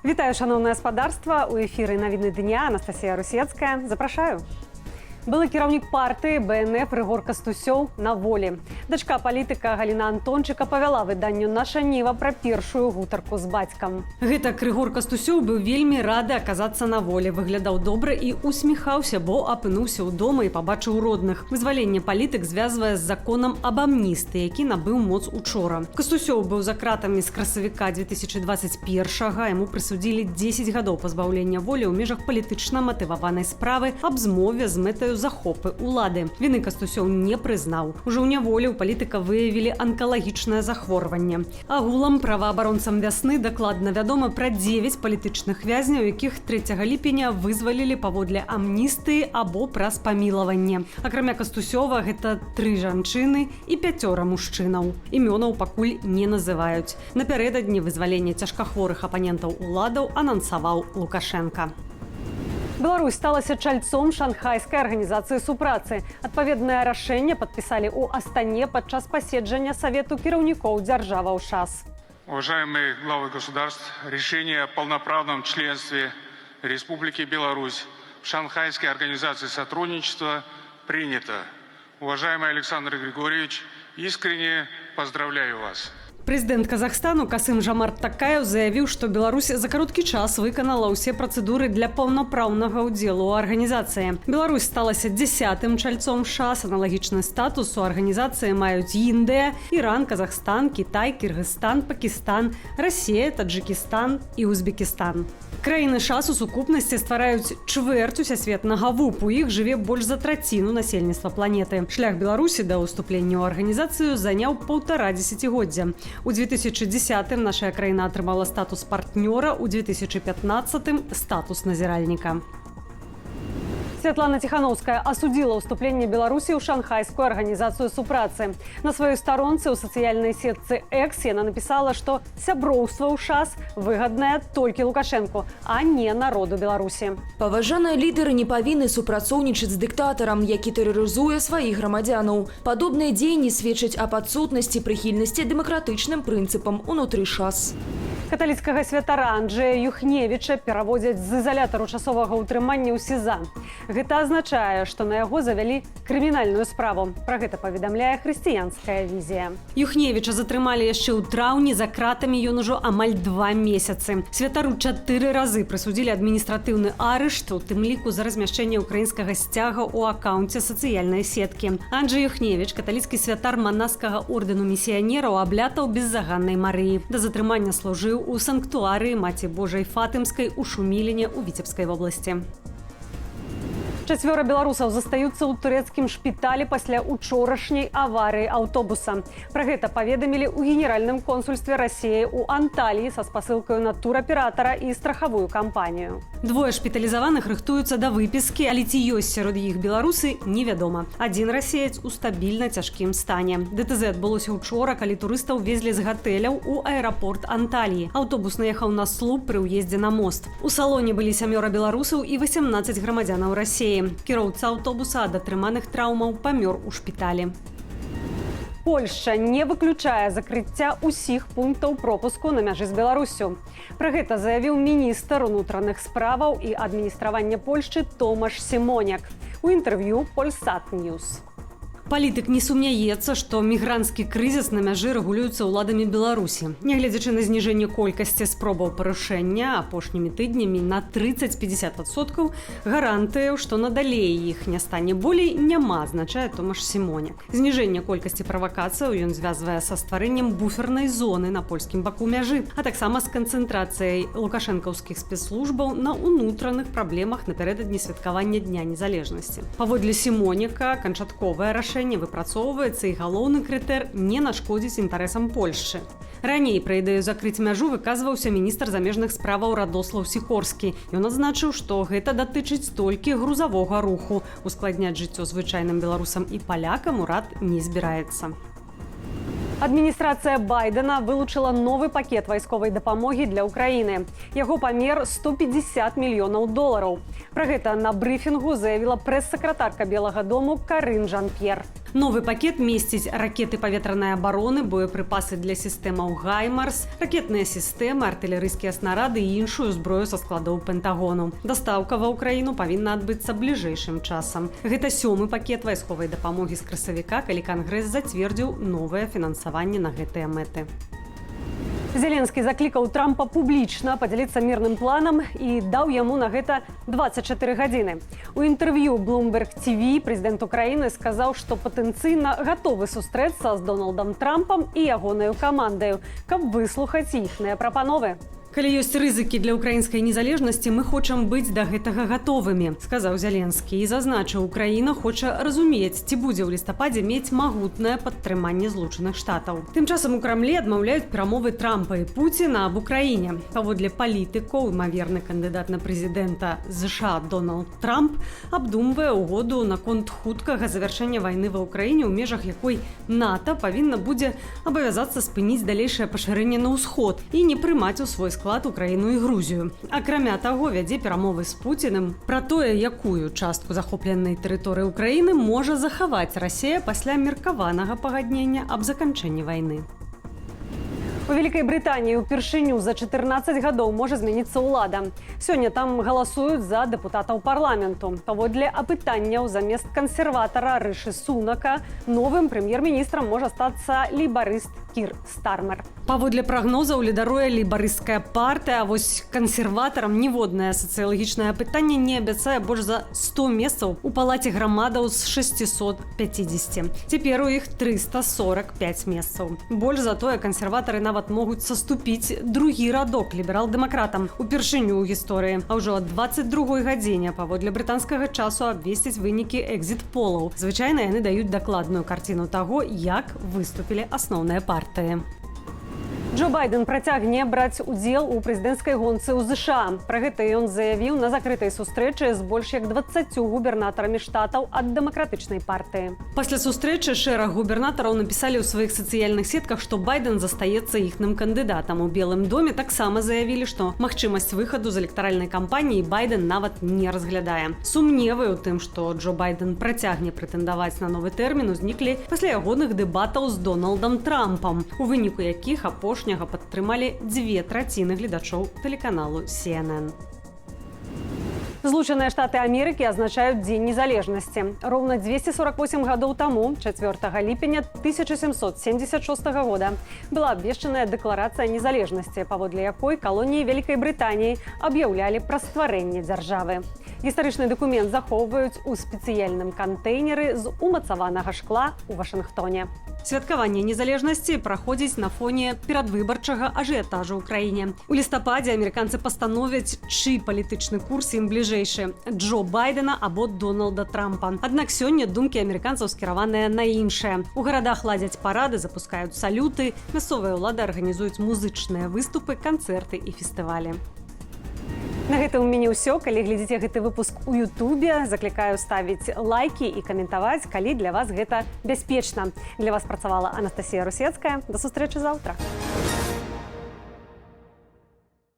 Вітаю, шановне господарство. У ефірі «Новини дня» Анастасія Русецька. Запрошую. Былы кіраўнік партыі БНФ Рыгор Кастусёў на волі. Дачка палітыка Галіна Антончыка павяла выданню «Наша Ніва» пра першую гутарку з бацькам. Гэтак Рыгор Кастусёў быў вельмі рады аказацца на волі. Выглядаў добра і усміхаўся, бо апынуўся ў дома і пабачыў родных. Вызваленне палітык звязвае з законам аб амністыі, які набыў моц учора. Кастусёў быў за кратамі з красавіка 2021-га. Яму прысудзілі 10 гадоў пазбаўлення волі ў межах палітычна матываванай справы аб змове з мэтаю захопы улады. Віны Кастусёў не прызнаў. Ужо ў няволі ў палітыка выявілі анкалагічнае захворванне. Агулам праваабаронцам вясны дакладна вядома пра 9 палітычных вязняў, якіх 3 ліпеня вызвалілі паводле амністыі або праз памілаванне. Акрамя Кастусёва гэта 3 жанчыны і 5 мужчынаў. Імёнаў пакуль не называюць. Напярэдадні вызвалення цяжкахворых апанентаў уладаў анансаваў Лукашенка. Беларусь сталася чальцом шанхайскай арганізацыі супрацы. Адпаведнае рашэнне падпісалі ў Астане падчас паседжання Совету кіраўнікоў дзяржаваў ШАС. Уважаемые главы государств, решение о полноправном членстве Республики Беларусь в Шанхайской организации сотрудничества принято. Уважаемый Александр Григорьевич, искренне поздравляю вас. Прэзідэнт Казахстану Касым-Жомарт Такаев заявіў, што Беларусь за кароткі час выканала ўсе працэдуры для паўнапраўнага ўдзелу ў арганізацыі. Беларусь сталася 10-м чальцом ШАС. Аналагічны статус у арганізацыі маюць Індыя, Іран, Казахстан, Кітай, Кыргызстан, Пакістан, Расія, Таджикістан і Узбекістан. Краіны ШАС у сукупнасці ствараюць чвэрць усесветнага ВУП. У іх жыве больш за траціну насельніцтва планеты. Шлях Беларусі да ўступлення ў арганізацыю заняў 1,5 дзесяцігоддзя. У 2010-м наша краіна атрымала статус партнёра, у 2015-м статус назіральніка. Святлана Тихановская осудила уступление Беларуси в Шанхайскую организацию супрацы. На своей сторонце у социальной сетцы X она написала, что сяброўство ў ШАС выгодное только Лукашенко, а не народу Беларуси. Паважаныя лідары не павінны супрацоўнічаць з дыктатарам, які тэрарызуе сваіх грамадзянаў. Падобныя дзеянні сведчаць аб адсутнасці прыхільнасці дэмакратычным прынцыпам унутры ШАС. Каталіцкага святара Анджэя Юхневіча пераводзяць з ізалятару часовага ўтрымання ў СІЗА. Гэта азначае, што на яго завялі крымінальную справу. Пра гэта паведамляе хрысціянская візія. Юхневіча затрымалі яшчэ ў траўні, за кратамі ён ужо амаль 2 месяцы. Святару 4 разы прысудзілі адміністратыўны арышт, у тым ліку за размяшчэнне ўкраінскага сцяга ў акаунце сацыяльнай сеткі. Анджэй Юхневіч, каталіцкі святар манаскага ордэну місіянераў, аблятаў беззаганнай Марыі. Да затрымання служыў у санктуарыі Маці Божай Фатымскай у Шуміліне ў Віцебскай вобласці. 4 беларусаў застаюцца ў турэцкім шпіталі пасля учорашняй аварыі аўтобуса. Пра гэта паведамілі ў генеральным консульстве Расіі ў Анталіі са спасылкаю на тураператара і страхавую кампанію. 2 шпіталізаваных рыхтуюцца да выпіскі, але ці ёсць сярод іх беларусы, невядома. Адзін расеец у стабільна цяжкім стане. ДТЗ адбылося учора, калі турыстаў везлі з гатэляў у аэрапорт Анталіі. Аўтобус наехаў на слуп пры ўездзе на мост. У салоне былі 7 беларусаў і 18 грамадзянаў Расіі. Кіроўца аўтобуса ад атрыманых траўмаў памёр у шпіталі. Польшча не выключае закрыцця ўсіх пунктаў пропуску на мяжы з Беларуссю. Пра гэта заявіў міністр унутраных справаў і адміністравання Польшчы Томаш Сімоняк у інтэрв'ю Polsat News. Палітык не сумняецца, што мігранцкі крызіс на мяжы рэгулюецца ўладамі Беларусі. Нягледзячы на зніжэнне колькасці спробаў парушэння апошнімі тыднямі на 30-50%, гарантыяў, што надалей іх не стане болей, няма, азначае Томаш Сімоняк. Зніжэнне колькасці правакацыяў ён звязвае са стварэннем буфернай зоны на польскім баку мяжы, а таксама з канцэнтрацыяй лукашэнкаўскіх спецслужбаў на ўнутраных праблемах напярэдадні святкавання Дня незалежнасці. Паводле Сімоняка, канчатковае рашэнне выпрацоўваецца і галоўны крытэр не нашкодзіць інтарэсам Польшчы. Раней пра ідэю закрыць мяжу выказваўся міністр замежных справаў Радослаў Сікорскі. Ён адзначыў, што гэта датычыць толькі грузавога руху. Ускладняць жыццё звычайным беларусам і палякам урад не збіраецца. Адміністрацыя Байдена вылучыла новы пакет вайсковай дапамогі для Украіны. Яго памер 150 мільёнаў долараў. Пра гэта на брыфінгу заявіла прэс-сакратарка Белага дому Карин Жан-Пьер. Новый пакет месціць ракеты паветранай абароны, боепрыпасы для сістэмаў «Гаймарс», ракетныя сістэмы, артылерыйскія снарады і іншую зброю са складоў Пентагону. Дастаўка ва ўкраіну павінна адбыцца бліжэйшым часам. Гэта 7-мы пакет вайсковай дапамогі з красавіка, калі Кангрэс зацвердзіў новае фінансаванне на гэтыя мэты. Зеленскі заклікаў Трампа публічна падзяліцца мірным планам і даў яму на гэта 24 гадзіны. У інтэрв'ю Bloomberg TV прэзідэнт Украіны сказаў, што патэнцыйна гатовы сустрэцца з Дональдам Трампам і ягонаю камандаю, каб выслухаць іхныя прапановы. Калі ёсць рызыкі для украінскай незалежнасці, мы хочам быць да гэтага гатовымі, сказаў Зеленскі і зазначыў, Украіна хоча разумець, ці будзе ў лістападзе мець магутнае падтрыманне Злучаных Штатаў. Тым часам у Крамлі адмаўляюць перамовы Трампа і Пуціна аб Украіне. Паводле палітыкаў, імаверны кандыдат на прэзідэнта США Дональд Трамп абдумвае угоду наконт хуткага завяршэння вайны ва ўкраіне, у межах якой НАТО павінна будзе абавязацца спыніць далейшае пашырэнне на ўсход і не прымаць у свой склад Украіну і Грузію. Акрамя таго, вядзе перамовы з Пуціным пра тое, якую частку захопленай тэрыторыі Украіны можа захаваць Расія пасля меркаванага пагаднення аб заканчэнні вайны. У Вялікай Брытаніі ўпершыню за 14 гадоў можа змяніцца ўлада. Сёння там галасуюць за дэпутатаў парламенту. Паводле апытанняў замест кансерватара Рышы Сунака новым прэм'ер-міністрам можа стацца лейбарыст Кір Стармер. Паводле прагнозаў лідаруе лейбарысцкая партыя, а вось кансерватарам ніводнае сацыялагічнае апытанне не абяцае больш за 100 месцаў у палаце грамадаў з 650. Цяпер у іх 345 месцаў. Больш за тое, кансерватары нават могуць саступіць другі радок ліберал-дэмакратам упершыню ў гісторыі. А ўжо ад 22-й гадзіне паводле брытанскага часу абвесціць вынікі экзіт-полаў. Звычайна яны даюць дакладную карціну таго, як выступілі асноўныя партыі. Джо Байден працягне браць удзел у прэзідэнцкай гонцы ў ЗША. Пра гэта ён заявіў на закрытай сустрэчы з больш як 20 губернатарамі штатаў ад дэмакратычнай партыі. Пасля сустрэчы шэраг губернатараў напісалі ў сваіх сацыяльных сетках, што Байден застаецца іхным кандыдатам. У Белым доме таксама заявілі, што магчымасць выхаду з электаральнай кампаніі Байден нават не разглядае. Сумневы ў тым, што Джо Байден працягне прэтэндаваць на новы тэрмін, узніклі пасля ягоных дэбатаў з Дональдам Трампам, у выніку якіх апошніх падтрымалі 2/3 гледачоў тэлеканалу CNN. Злучаныя Штаты Амерыкі азначаюць Дзень незалежнасці. Роўна 248 гадоў таму, 4 ліпеня 1776 года, была абвешчаная дэкларацыя незалежнасці, паводле якой калоніі Вялікай Брытаніі аб'яўлялі пра стварэнне дзяржавы. Гістарычны дакумент захоўваюць у спецыяльным кантэйнеры з умацаванага шкла ў Вашынгтоне. Святкаванне незалежнасці праходзіць на фоне перадвыбарчага ажыятажу ў краіне. У лістападзе амерыканцы пастановяць, чый палітычны курс ім бліжэйшы – Джо Байдена або Дональда Трампа. Аднак сёння думкі амерыканцаў скіраваныя на іншае. У гарадах ладзяць парады, запускаюць салюты, мясцовыя ўлады арганізуюць музычныя выступы, канцэрты і фестывалі. На гэта ў мяне ўсё. Калі глядзіце гэты выпуск у Ютубе, заклікаю ставіць лайкі і каментаваць, калі для вас гэта бяспечна. Для вас працавала Анастасія Русецкая. До сустрэчы заўтра.